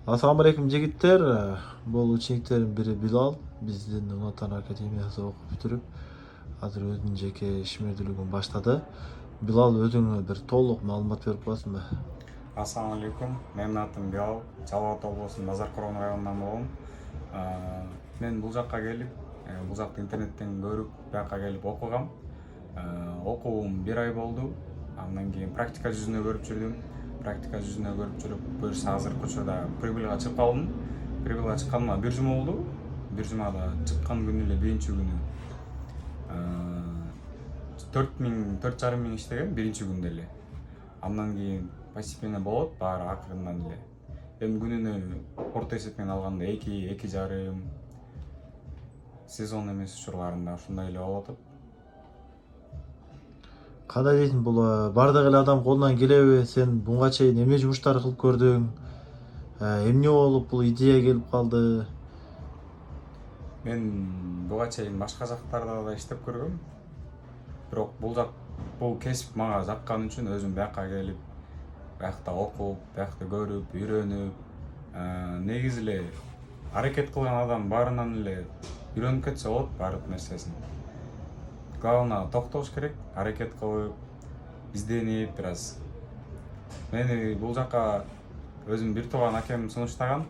Assalamualaikum жигиттер. Бул учениктердин бири Билал. Биздин Уна Ата академиясында окуп бүтүрүп, азыр өзүнүн жеке ишмердүүлүгүн баштады. Билал, өзүңө бир толук маалымат берип коесуңбу? Assalamu alaikum. Менин атым Билал. Жалал Ата облусунун Назаркорон районунан болгом. Мен бул жакка келип, бул жакты интернеттен көрүп, бияка келип окугам. Окуум 1 ай болду. Андан кийин практика жүзүнө көрүп жүрдүм. Практика жүзүнө көрүп жүрүп, буюрса азыркы учурда прибылга чыгып калдым. Прибылга чыкканыма 1 жума болду. 1 жумада чыккан күнү эле биринчи күнү 4,5 миң иштеген биринчи күндө эле. Андан кийин постепенно болот, баары акырындан эле. Эми күнүнө орто эсеп менен алганда 2,5 сезон эмес учурларында ушундай эле болуп атат. Кандай дейсиң, бул бардык эле адам колунан келеби? Сен буга чейин эмне жумуштар кылып көрдүң? Эмне болуп бул идея келип калды? Мен буга чейин башка жактарда да иштеп көргөм. Бирок бул кесип мага жаккан үчүн өзүм бияка келип, биякта окуп, биякта көрүп, үйрөнүп, негизи эле аракет кылган адам баарынан эле үйрөнүп кетсе болот баардык нерсесин. Главное токтош керек, аракет кылып, изденип бир аз. Мени бул жакка өзүм бир тууган акем сунуштаган.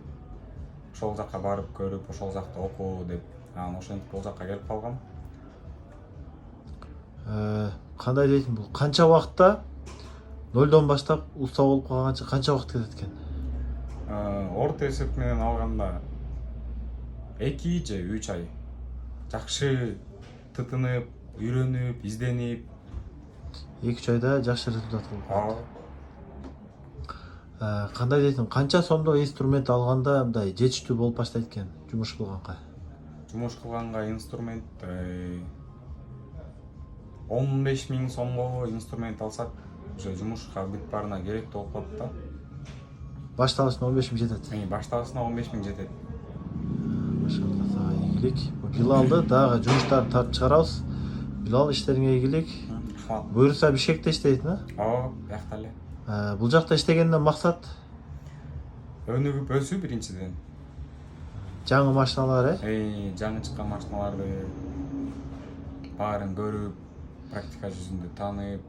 Ошол жакка барып көрүп, ошол жакта окуу деп, анан ошентип бул жакка келип калгам. Кандай дейсиң, бул канча убакытта нолдон баштап уста болуп калганча канча убакыт кетет экен? Орто эсеп менен алганда 2 же 3 ай. Жакшы тытынып, үйрөнүп, изденип 2-3 айда жакшы результат болуп калат. Ооба. Кандай дейсиң, канча сомдо инструмент алганда мындай жетиштүү болуп баштайт экен жумуш кылганга? Жумуш кылганга инструмент 15 миң сомго инструмент алсак, уже жумушка бүт баарына керектүү болуп калат да. Башталышына 15 миң жетет. Башталышына 15 миң жетет. Машалла, сага ийгилик. Билалды дагы жумуштарын тартып чыгарабыз. Билал, иштериңе ийгилик. Рахмат. Буюрса Бишкекте иштейсиң, Ооба, биякта эле. Бул жакта иштегенден максат Өнүгүп өсүү биринчиден. жаңы машиналар, Жаңы чыккан машиналарды баарын көрүп, практика жүзүндө таанып.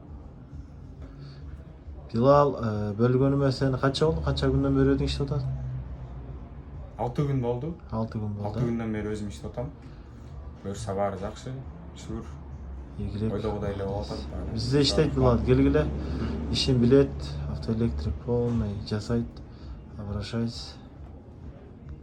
Билал, бөлгөнүмө сени канча болду? Канча күндөн бери өзүң иштеп атасың? 6 күн болду. 6 күн 6 болду. күндөн бери өзүм иштеп атам. Буюрса баары жакшы, шүгүр. Ийгилик. Ойдогудай эле болуп атат баары. Бизде иштейт Билал, келгиле. Ишин билет, автоэлектрик полный жасайт. Обращайся.